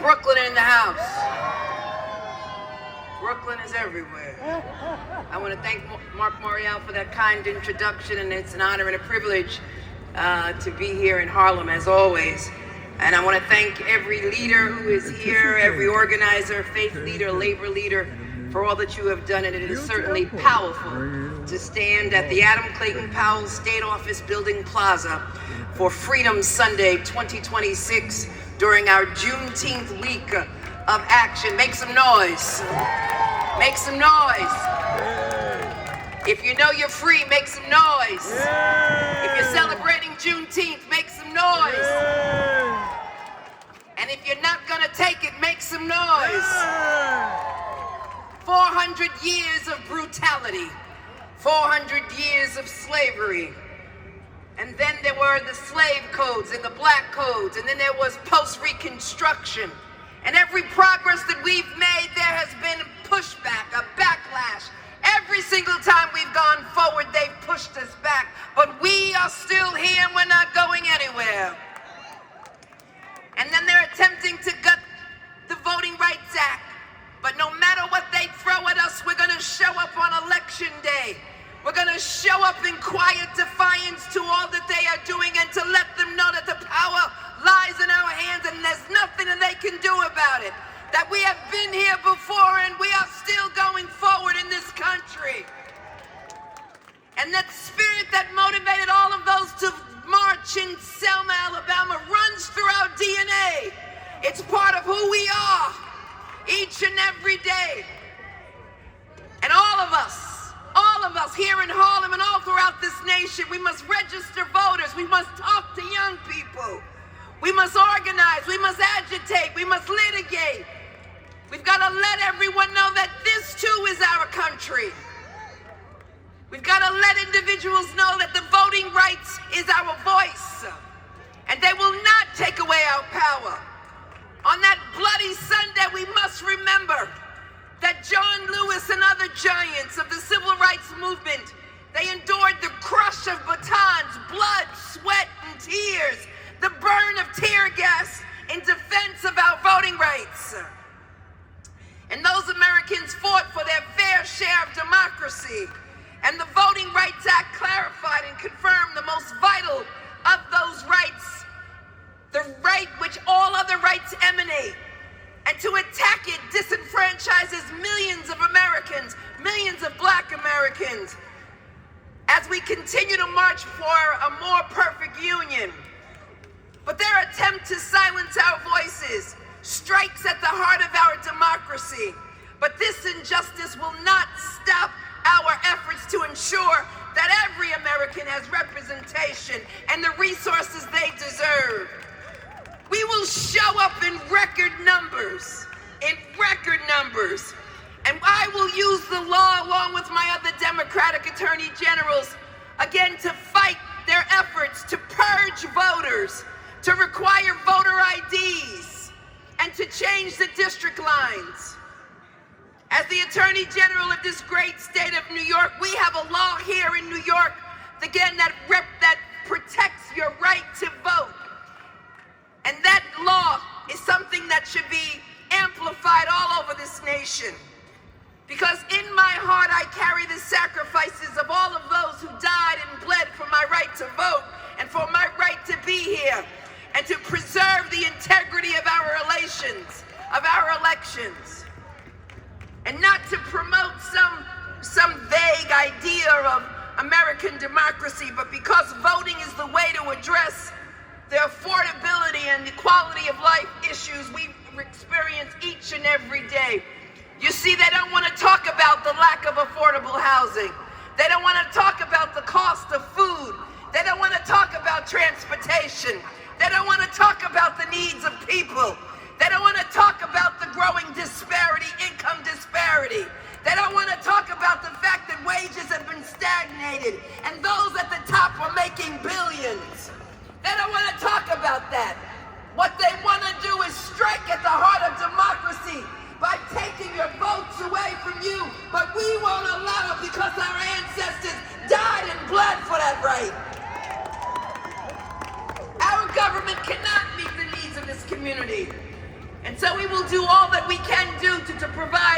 Brooklyn in the house. Brooklyn is everywhere. I want to thank Mark Morial for that kind introduction, and it's an honor and a privilege to be here in Harlem as always. And I want to thank every leader who is here, every organizer, faith leader, labor leader, for all that you have done. And it is certainly powerful to stand at the Adam Clayton Powell State Office Building Plaza for Freedom Sunday 2026 during our Juneteenth week of action. Make some noise. Make some noise. If you know you're free, make some noise. If you're celebrating Juneteenth, make some noise. And if you're not gonna take it, make some noise. 400 years of brutality, 400 years of slavery. And then there were the slave codes and the black codes, and then there was post-Reconstruction. And every progress that we've made, there has been pushback, a backlash. Every single time we've gone forward, they've pushed us back. But we are still here and we're not going anywhere. And then they're attempting to gut the Voting Rights Act. But no matter what they throw at us, we're gonna show up on Election Day. We're gonna show up in quiet defiance to all that they are doing and to let them know that the power lies in our hands and there's nothing that they can do about it. That we have been here before and we are still going forward in this country. And that spirit that motivated all of those to march in Selma, Alabama runs through our DNA. It's part of who we are each and every day. And all of us here in Harlem and all throughout this nation, we must register voters. We must talk to young people. We must organize. We must agitate. We must litigate. We've got to let everyone know that this too is our country. We've got to let individuals know that the voting rights is our voice, and they will not take away our power. On that bloody Sunday, we must remember that John Lewis and other giants of the civil rights movement, they endured the crush of batons, blood, sweat, and tears, the burn of tear gas in defense of our voting rights. And those Americans fought for their fair share of democracy. And the Voting Rights Act clarified and confirmed the most vital of those rights, the right which all other rights emanate. And to attack it disenfranchises millions of Americans, millions of Black Americans, as we continue to march for a more perfect union. But their attempt to silence our voices strikes at the heart of our democracy. But this injustice will not stop our efforts to ensure that every American has representation and the resources they deserve. We will show up in record numbers, and I will use the law along with my other Democratic attorney generals, again, to fight their efforts to purge voters, to require voter IDs, and to change the district lines. As the Attorney General of this great state of New York, we have a law here in New York, again, that protects your right to vote. And that law is something that should be amplified all over this nation. Because in my heart, I carry the sacrifices of all of those who died and bled for my right to vote and for my right to be here and to preserve the integrity of our relations, of our elections. And not to promote some vague idea of American democracy, but because voting is the way to address the affordability and the quality of life issues we experience each and every day. You see, they don't want to talk about the lack of affordable housing. They don't want to talk about the cost of food. They don't want to talk about transportation. They don't want to talk about the needs of people. They don't want to talk about the growing disparity, income disparity. They don't want to talk about the fact that wages have been stagnated and those at the top are making billions. They don't want to talk about that. What they want to do is strike at the heart of democracy by taking your votes away from you, but we won't allow it because our ancestors died and bled for that right. Our government cannot meet the needs of this community. And so we will do all